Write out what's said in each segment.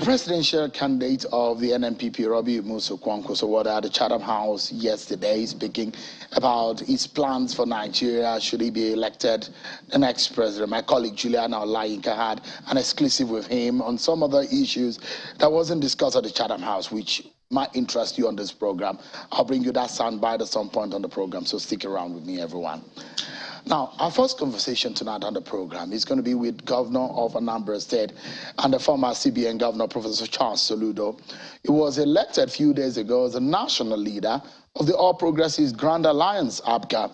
presidential candidate of the NNPP, Robbie Musu Kwankwo, at the Chatham House yesterday, speaking about his plans for Nigeria should he be elected the next president. My colleague Juliana Olayinka had an exclusive with him on some other issues that wasn't discussed at the Chatham House, which might interest you on this program. I'll bring you that soundbite at some point on the program, so stick around with me, everyone. Now, our first conversation tonight on the program is going to be with Governor of Anambra State and the former CBN Governor, Professor Charles Soludo. He was elected a few days ago as a national leader of the All Progressives Grand Alliance, APGA.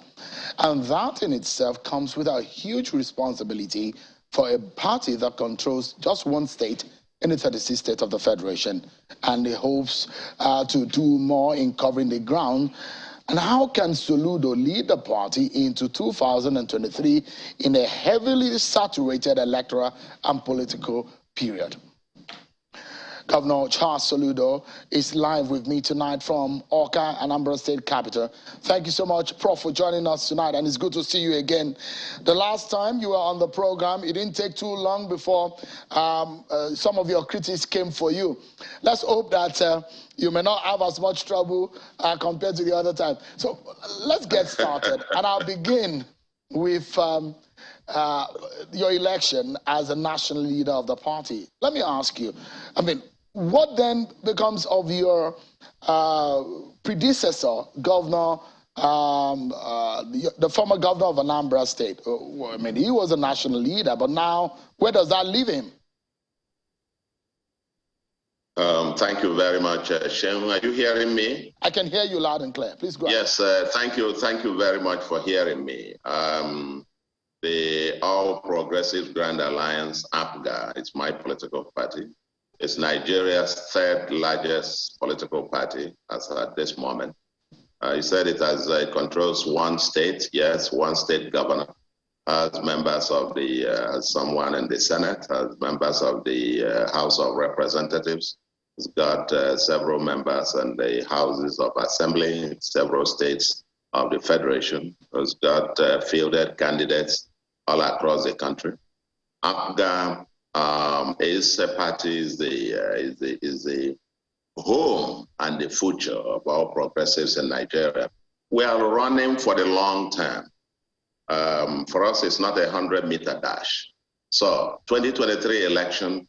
And that in itself comes with a huge responsibility for a party that controls just one state in the 36 states of the Federation. And he hopes to do more in covering the ground. And how can Soludo lead the party into 2023 in a heavily saturated electoral and political period? Governor Charles Soludo is live with me tonight from Awka, Anambra State Capital. Thank you so much, Prof, for joining us tonight, and it's good to see you again. The last time you were on the program, it didn't take too long before some of your critics came for you. Let's hope that you may not have as much trouble compared to the other time. So let's get started, and I'll begin with your election as a national leader of the party. Let me ask you, what then becomes of your predecessor, Governor, the former governor of Anambra State? He was a national leader, but now where does that leave him? Thank you very much, Shem. Are you hearing me? I can hear you loud and clear. Please go ahead. Yes, thank you very much for hearing me. The All Progressives Grand Alliance, APGA, it's my political party. It's Nigeria's third largest political party as at this moment. You said it controls one state, yes, one state governor, has members of the, someone in the Senate, has members of the House of Representatives. It's got several members in the Houses of Assembly in several states of the Federation. It's got fielded candidates all across the country. APGA is a party, is the home and the future of all progressives in Nigeria. We are running for the long term. For us, it's not a 100-meter dash. So 2023 election,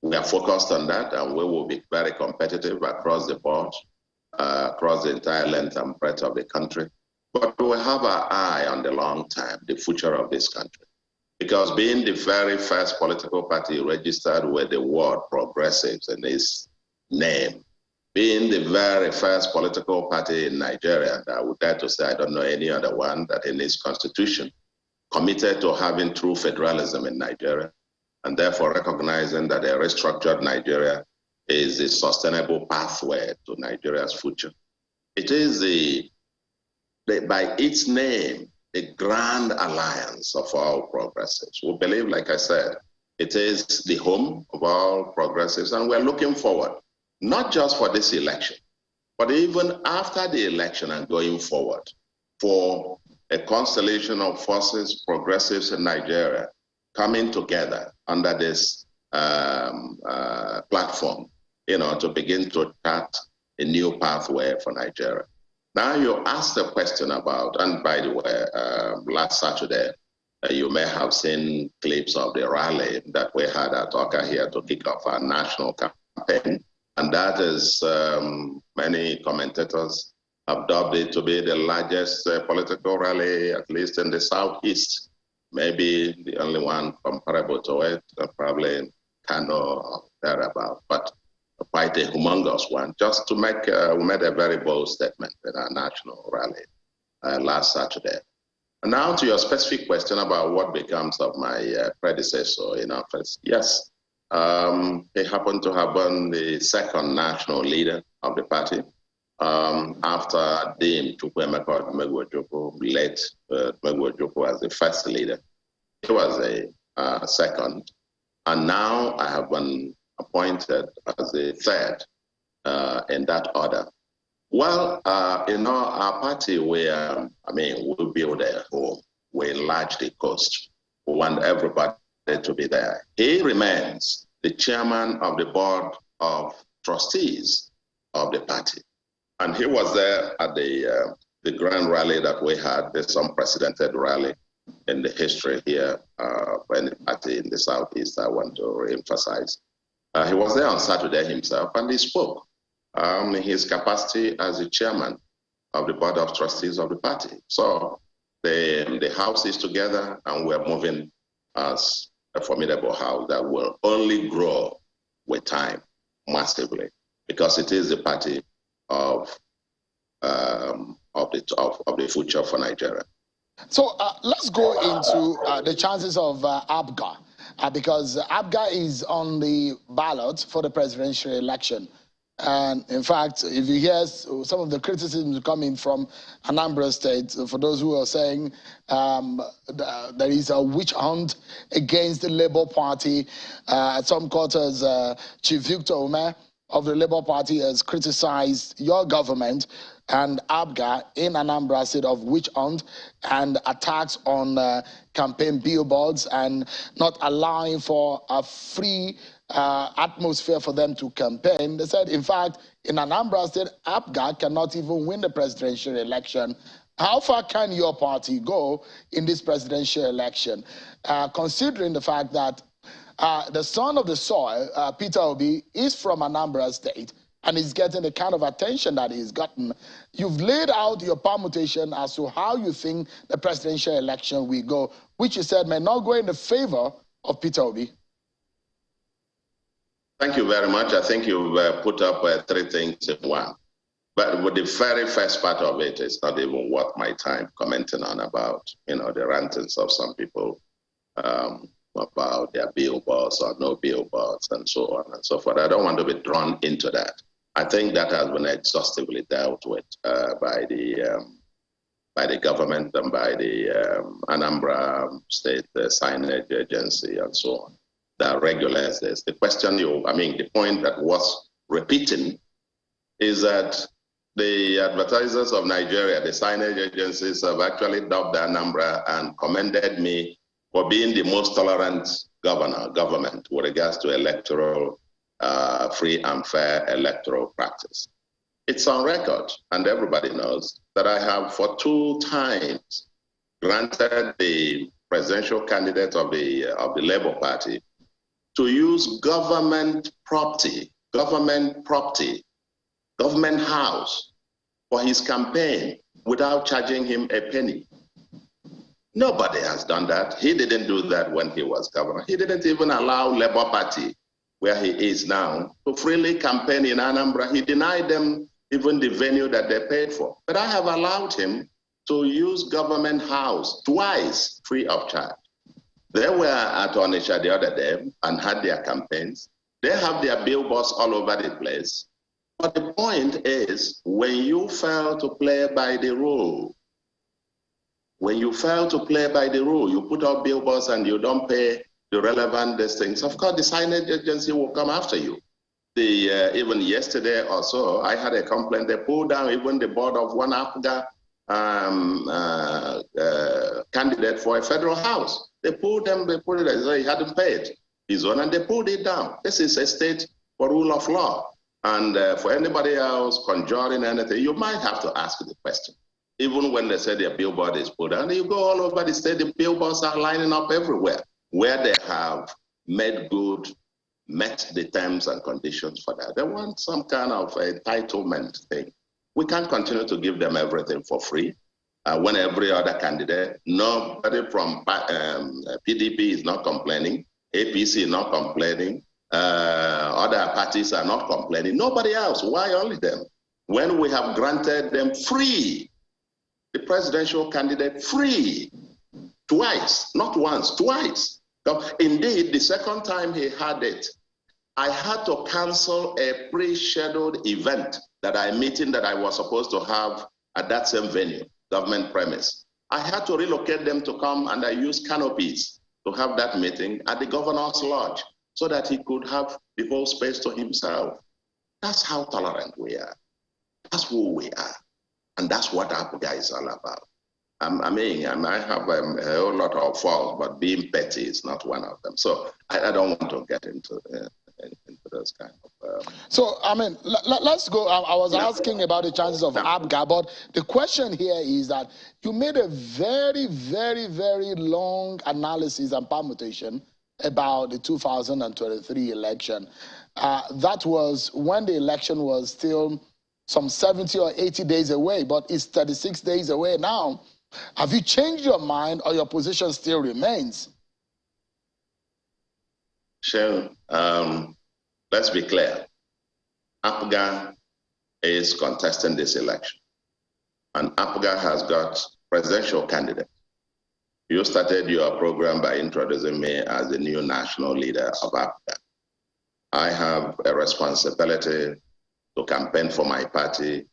we are focused on that, and we will be very competitive across the board, across the entire length and breadth of the country. But we have our eye on the long term, the future of this country. Because being the very first political party registered with the word progressives in its name, being the very first political party in Nigeria, I would dare to say I don't know any other one that in its constitution committed to having true federalism in Nigeria, and therefore recognizing that a restructured Nigeria is a sustainable pathway to Nigeria's future. It is by its name, the Grand Alliance of all progressives. We believe, like I said, it is the home of all progressives, and we're looking forward, not just for this election, but even after the election and going forward, for a constellation of forces, progressives in Nigeria, coming together under this platform, to begin to chart a new pathway for Nigeria. Now you asked a question about, and by the way, last Saturday, you may have seen clips of the rally that we had at Awka here to kick off our national campaign. And that is, many commentators have dubbed it to be the largest political rally, at least in the Southeast. Maybe the only one comparable to it, probably Kano or thereabout, but quite a humongous one, just to make, we made a very bold statement in our national rally last Saturday. And now to your specific question about what becomes of my predecessor in office. Yes, he happened to have been the second national leader of the party after Dean Chukwuemeka Megwojukwu, late Megwojukwu as the first leader. He was a second. And now I have been appointed as the third in that order. Well, our party, we build a home. We enlarge the coast. We want everybody to be there. He remains the chairman of the board of trustees of the party. And he was there at the grand rally that we had, this unprecedented rally in the history here for any party in the Southeast, I want to re-emphasize. He was there on Saturday himself, and he spoke in his capacity as the chairman of the board of trustees of the party. So the house is together, and we're moving as a formidable house that will only grow with time massively, because it is the party of the future for Nigeria. So let's go into the chances of APGA, because APGA is on the ballot for the presidential election. And in fact, if you hear some of the criticisms coming from Anambra State, for those who are saying there is a witch hunt against the Labour Party, at some quarters, Chief Victor Ume of the Labour Party has criticized your government and APGA in Anambra State of witch hunt and attacks on campaign billboards and not allowing for a free atmosphere for them to campaign. They said, in fact, in Anambra State, APGA cannot even win the presidential election. How far can your party go in this presidential election, considering the fact that the son of the soil, Peter Obi, is from Anambra State and is getting the kind of attention that he's gotten? You've laid out your permutation as to how you think the presidential election will go, which you said may not go in the favor of Peter Obi. Thank you very much. I think you've put up three things in one. But with the very first part of it, it's not even worth my time commenting on about, the rantings of some people about their billboards or no billboards and so on and so forth. I don't want to be drawn into that. I think that has been exhaustively dealt with by the government and by the Anambra State signage agency and so on that regulates this. The question the point that was repeating is that the advertisers of Nigeria, the signage agencies, have actually dubbed Anambra and commended me for being the most tolerant government with regards to electoral, free and fair electoral practice. It's on record, and everybody knows that I have for 2 times granted the presidential candidate of the Labour Party to use government property, government house for his campaign without charging him a penny. Nobody has done that. He didn't do that when he was governor. He didn't even allow Labour Party, where he is now, to freely campaign in Anambra. He denied them even the venue that they paid for. But I have allowed him to use government house twice free of charge. They were at Onitsha the other day and had their campaigns. They have their billboards all over the place. But the point is, when you fail to play by the rule, you put up billboards and you don't pay the relevant things, of course, the signage agency will come after you. Even yesterday or so, I had a complaint. They pulled down even the board of one APGA candidate for a federal house. They pulled it as he hadn't paid his own, and they pulled it down. This is a state for rule of law. And for anybody else conjuring anything, you might have to ask the question. Even when they say their billboard is pulled down, you go all over the state, the billboards are lining up everywhere where they have met the terms and conditions for that. They want some kind of entitlement thing. We can't continue to give them everything for free. When every other candidate, nobody from PDP is not complaining, APC is not complaining, other parties are not complaining. Nobody else. Why only them? When we have granted them free, the presidential candidate free, twice, not once, twice. So indeed, the second time he had it, I had to cancel a pre-scheduled event meeting that I was supposed to have at that same venue, government premise. I had to relocate them to come, and I used canopies to have that meeting at the governor's lodge so that he could have the whole space to himself. That's how tolerant we are. That's who we are. And that's what APGA is all about. I might have a whole lot of faults, but being petty is not one of them. So I don't want to get into those kind of So, I mean, let's go. I was asking about the chances of APGA, but the question here is that you made a very, very, very long analysis and permutation about the 2023 election. That was when the election was still some 70 or 80 days away, but it's 36 days away now. Have you changed your mind, or your position still remains? Sure. Let's be clear. APGA is contesting this election, and APGA has got presidential candidate. You started your program by introducing me as the new national leader of APGA. I have a responsibility to campaign for my party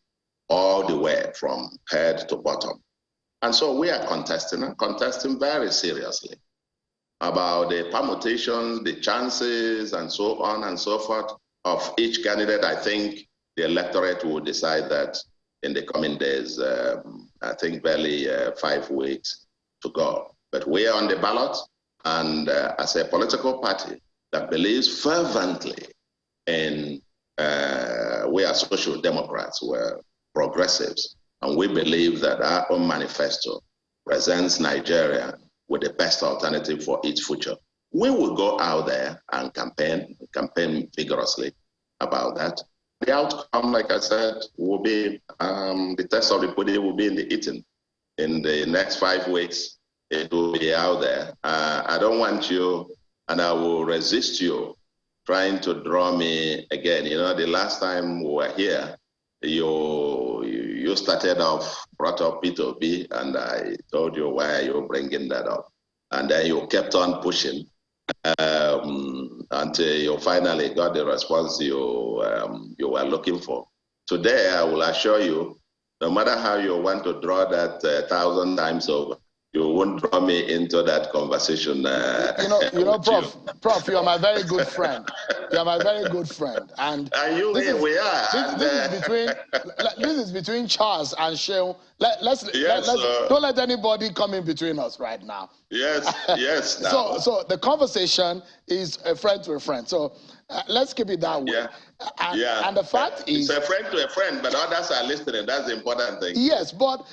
all the way from head to bottom. And so we are contesting very seriously about the permutations, the chances, and so on and so forth of each candidate. I think the electorate will decide that in the coming days. I think barely 5 weeks to go. But we are on the ballot, and as a political party that believes fervently in, we are social democrats, we're progressives, and we believe that our own manifesto presents Nigeria with the best alternative for its future. We will go out there and campaign vigorously about that. The outcome, like I said, will be, the test of the pudding will be in the eating. In the next 5 weeks, it will be out there. I don't want you, and I will resist you trying to draw me again. You know, the last time we were here, you started off, brought up P2B, and I told you why you're bringing that up. And then you kept on pushing until you finally got the response you were looking for. Today, I will assure you, no matter how you want to draw that 1,000 times over, you won't draw me into that conversation. You know, Prof, you are my very good friend. You are my very good friend, and we are. This is between Charles and Sheil. Don't let anybody come in between us right now. Yes. So the conversation is a friend to a friend. So let's keep it that way. And the fact is, it's a friend to a friend, but others are listening. That's the important thing. Yes, but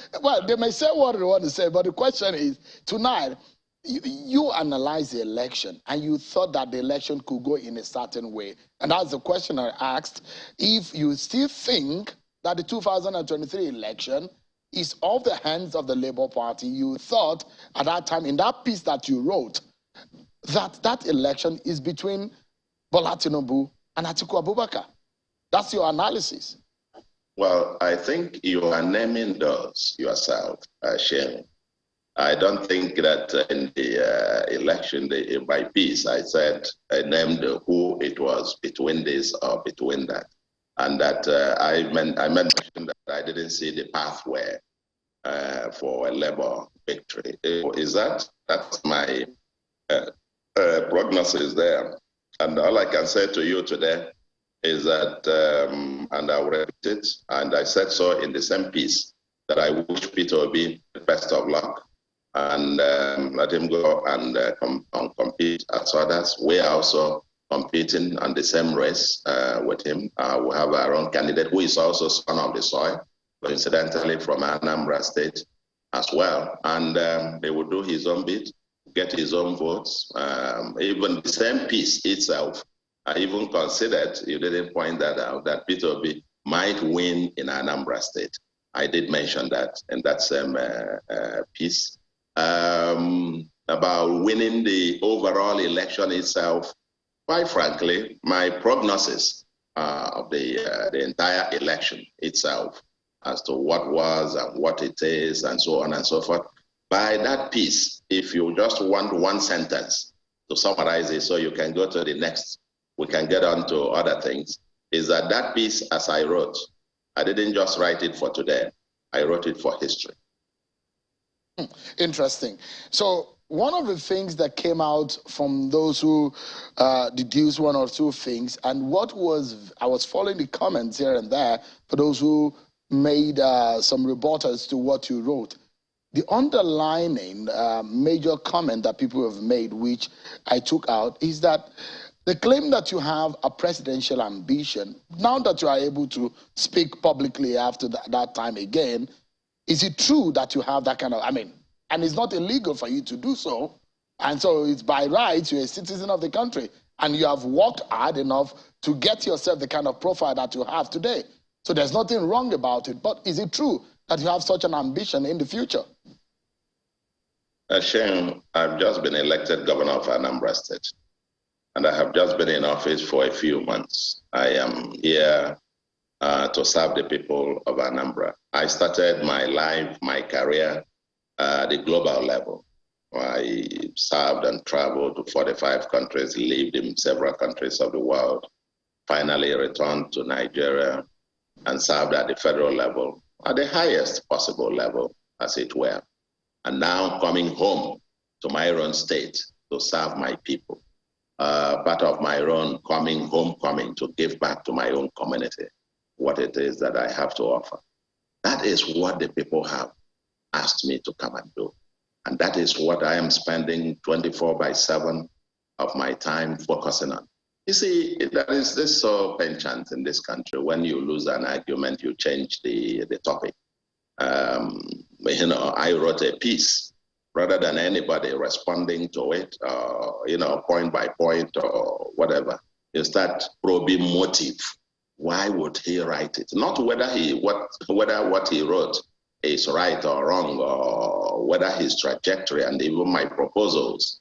they may say what they want to say, but the question is, tonight, you analyzed the election and you thought that the election could go in a certain way. And that's the question I asked. If you still think that the 2023 election is off the hands of the Labour Party, you thought at that time, in that piece that you wrote, that election is between Bola Tinubu and Atiku Abubakar. That's your analysis. Well, I think you are naming those yourself, Shane. I don't think that in the election, by piece, I said, I named who it was between this or between that. And that I mentioned that I didn't see the pathway for a Labour victory. That's my prognosis there. And all I can say to you today is that, and I'll repeat it, and I said so in the same piece, that I wish Peter Obi the best of luck and let him go and compete as others. We are also competing on the same race with him. We have our own candidate who is also son of the soil, coincidentally from Anambra State as well. And they will do his own bit, get his own votes. Even the same piece itself, I even considered, you didn't point that out, that Peter Obi might win in Anambra State. I did mention that in that same piece. About winning the overall election itself, quite frankly, my prognosis of the entire election itself as to what was and what it is and so on and so forth, by that piece, if you just want one sentence to summarize it so you can go to the next, we can get on to other things, is that piece, as I wrote, I didn't just write it for today, I wrote it for history. Interesting. So one of the things that came out from those who deduced one or two things, and I was following the comments here and there for those who made some rebuttals to what you wrote. The underlining major comment that people have made, which I took out, is that The claim that you have a presidential ambition, now that you are able to speak publicly after that time again, is it true that you have that kind of, and it's not illegal for you to do so, and so it's by rights, you're a citizen of the country, and you have worked hard enough to get yourself the kind of profile that you have today. So there's nothing wrong about it, but is it true that you have such an ambition in the future? Shane, I've just been elected governor of Anambra State, and I have just been in office for a few months. I am here to serve the people of Anambra. I started my life, my career at the global level. I served and traveled to 45 countries, lived in several countries of the world, finally returned to Nigeria and served at the federal level, at the highest possible level, as it were. And now coming home to my own state to serve my people. Part of my own homecoming to give back to my own community what it is that I have to offer. That is what the people have asked me to come and do. And that is what I am spending 24/7 of my time focusing on. You see, there is this penchant in this country. When you lose an argument, you change the topic. I wrote a piece rather than anybody responding to it, point by point or whatever. You start probing motive. Why would he write it? Not whether what he wrote is right or wrong, or whether his trajectory and even my proposals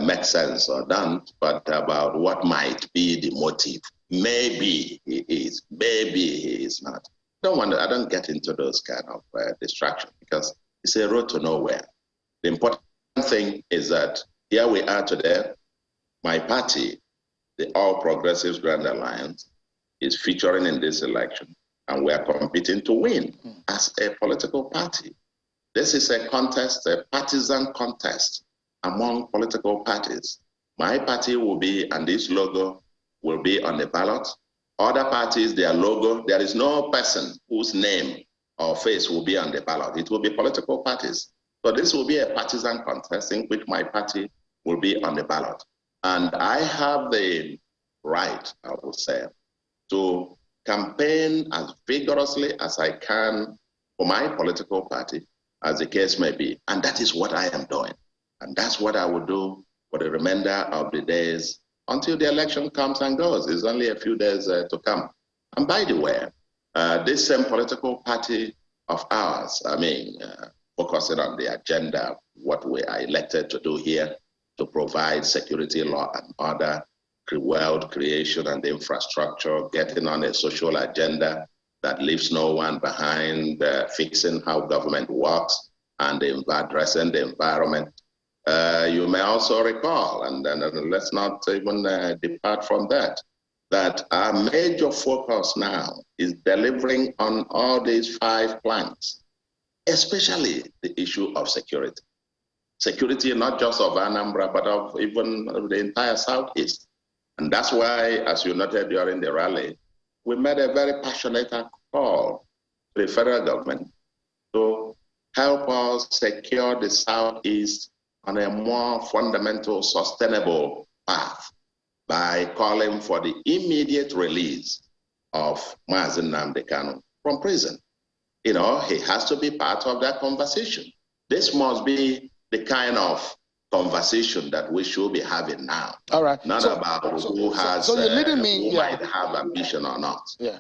make sense or don't, but about what might be the motive. Maybe he is, maybe he is not. I don't get into those kind of distractions, because it's a road to nowhere. The important thing is that here we are today. My party, the All Progressives Grand Alliance, is featuring in this election, and we are competing to win as a political party. This is a contest, a partisan contest among political parties. My party will be, and this logo will be on the ballot. Other parties, their logo, there is no person whose name or face will be on the ballot. It will be political parties. So this will be a partisan contest in which my party will be on the ballot. And I have the right, I would say, to campaign as vigorously as I can for my political party, as the case may be. And that is what I am doing. And that's what I will do for the remainder of the days until the election comes and goes. It's only a few days to come. And by the way, this same political party of ours, focusing on the agenda, what we are elected to do here, to provide security, law and order, wealth creation and infrastructure, getting on a social agenda that leaves no one behind, fixing how government works and addressing the environment. You may also recall, and let's not even depart from that our major focus now is delivering on all these 5 plans, especially the issue of security. Security not just of Anambra, but of even the entire Southeast. And that's why, as you noted during the rally, we made a very passionate call to the federal government to help us secure the Southeast on a more fundamental, sustainable path by calling for the immediate release of Mazen Nnamdi Kanu from prison. He has to be part of that conversation. This must be the kind of conversation that we should be having now. All right. Not about who might have ambition or not. Yeah.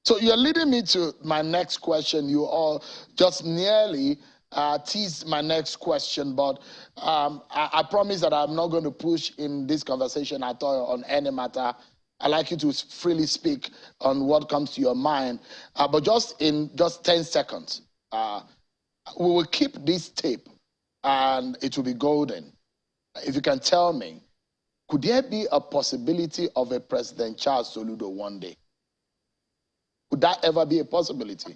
So you're leading me to my next question. You all just nearly teased my next question, but I promise that I'm not going to push in this conversation at all on any matter. I'd like you to freely speak on what comes to your mind. But just in 10 seconds, we will keep this tape and it will be golden. If you can tell me, could there be a possibility of a President Charles Soludo one day? Could that ever be a possibility?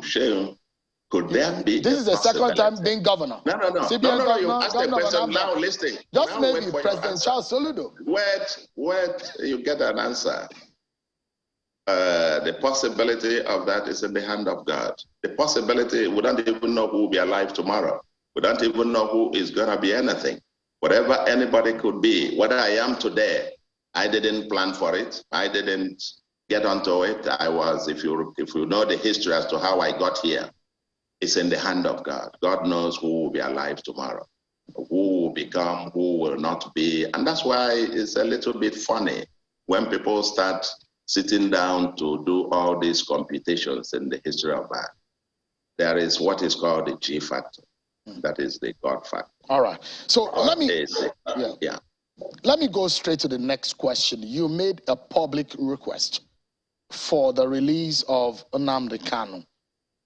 Shane, could there be? This is the second time being governor. No. You asked the question, now listen. Just now maybe President Charles Soludo. Wait, you get an answer. The possibility of that is in the hand of God. The possibility, we don't even know who will be alive tomorrow. We don't even know who is going to be anything. Whatever anybody could be, whether I am today, I didn't plan for it. I didn't get onto it. I was, if you know the history as to how I got here, it's in the hand of God. God knows who will be alive tomorrow, who will become, who will not be. And that's why it's a little bit funny when people start sitting down to do all these computations in the history of man. There is what is called the G factor. That is the God factor. All right. So let me go straight to the next question. You made a public request for the release of Anambra Kanu,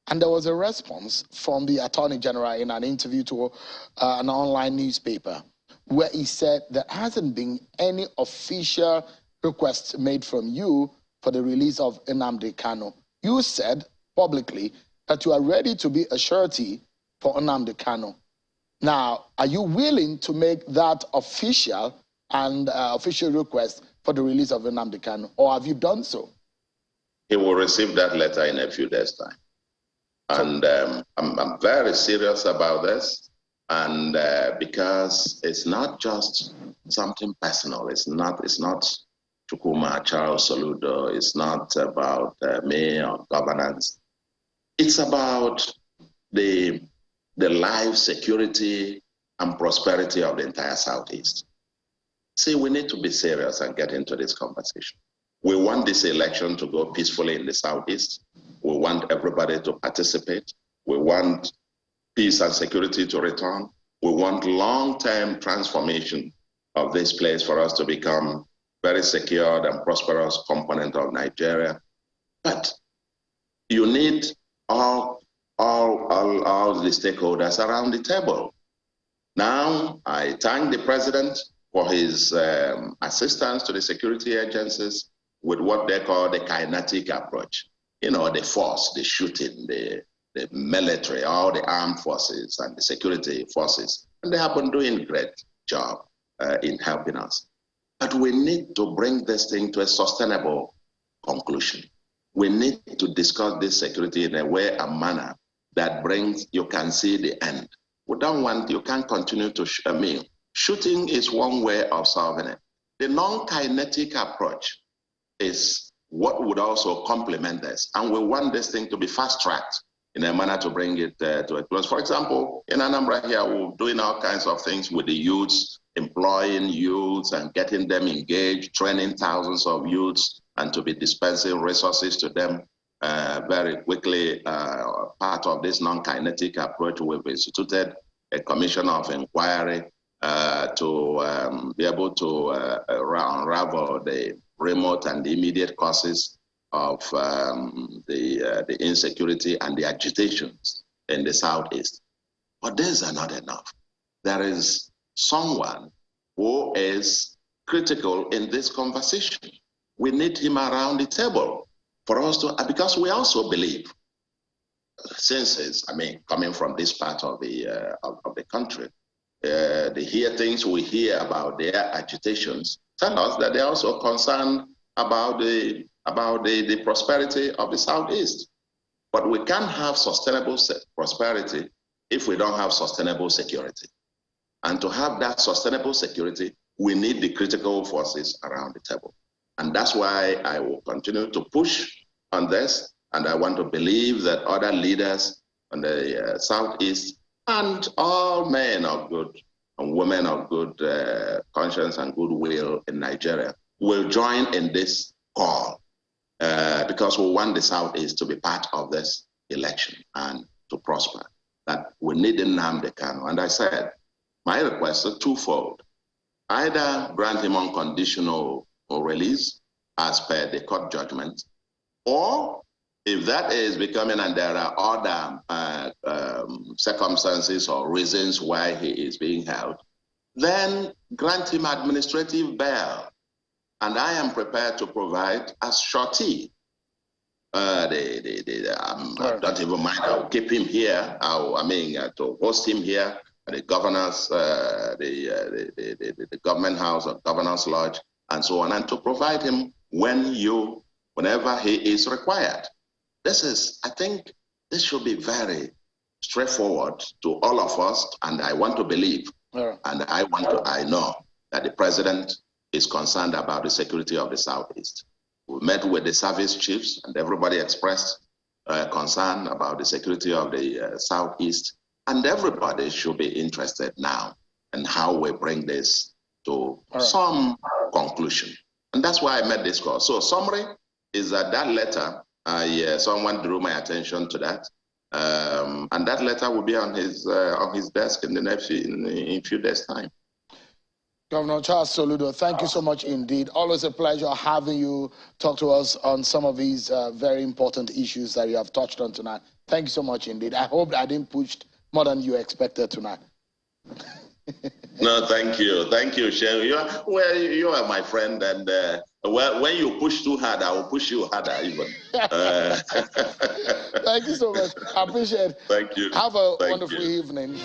and there was a response from the Attorney General in an interview to an online newspaper, where he said there hasn't been any official request made from you for the release of Anambra Kanu. You said publicly that you are ready to be a surety for Anambra Kanu. Now, are you willing to make that official and official request for the release of Anambra Kanu, or have you done so? He will receive that letter in a few days' time. And I'm very serious about this, and because it's not just something personal. It's not Chukuma, Charles Soludo. It's not about me or governance. It's about the life, security, and prosperity of the entire Southeast. See, we need to be serious and get into this conversation. We want this election to go peacefully in the Southeast. We want everybody to participate. We want peace and security to return. We want long-term transformation of this place for us to become very secure and prosperous component of Nigeria. But you need all the stakeholders around the table. Now, I thank the president for his assistance to the security agencies with what they call the kinetic approach. You know, the force, the shooting, the military, all the armed forces and the security forces. And they have been doing a great job in helping us. But we need to bring this thing to a sustainable conclusion. We need to discuss this security in a way and manner that brings, you can see the end. We don't want, you can't continue to, shooting is one way of solving it. The non-kinetic approach is what would also complement this. And we want this thing to be fast-tracked in a manner to bring it to a close. For example, in Anambra here, we're doing all kinds of things with the youths, employing youths and getting them engaged, training thousands of youths, and to be dispensing resources to them very quickly. Part of this non-kinetic approach, we've instituted a commission of inquiry to be able to unravel the remote and the immediate causes of the insecurity and the agitations in the Southeast. But these are not enough. There is someone who is critical in this conversation. We need him around the table for us to, because we also believe, since it's, coming from this part of the country, the things we hear about their agitations tell us that they're also concerned about the prosperity of the Southeast. But we can't have sustainable prosperity if we don't have sustainable security. And to have that sustainable security, we need the critical forces around the table. And that's why I will continue to push on this. And I want to believe that other leaders on the Southeast and all men of good and women of good conscience and goodwill in Nigeria will join in this call because we want the Southeast to be part of this election and to prosper. That we need Anambra Kanu. And I said, my request is twofold. Either grant him unconditional release as per the court judgment, or if that is becoming and there are other circumstances or reasons why he is being held, then grant him administrative bail. And I am prepared to provide as surety. I don't even mind. I'll keep him here. To host him here at the governor's, the government house or governor's lodge, and so on, and to provide him whenever he is required. I think this should be very straightforward to all of us, and I want to believe And I know that the president is concerned about the security of the Southeast. We met with the service chiefs and everybody expressed concern about the security of the Southeast. And everybody should be interested now in how we bring this to some conclusion. And that's why I made this call. So summary is that letter, someone drew my attention to that. And that letter will be on his desk in a few days' time. Governor Charles Soludo, thank you so much indeed. Always a pleasure having you talk to us on some of these very important issues that you have touched on tonight. Thank you so much indeed. I hope I didn't push more than you expected tonight. No, thank you. Thank you, Shane. You are my friend, and when you push too hard, I will push you harder even. Thank you so much. I appreciate it. Thank you. Have a wonderful evening.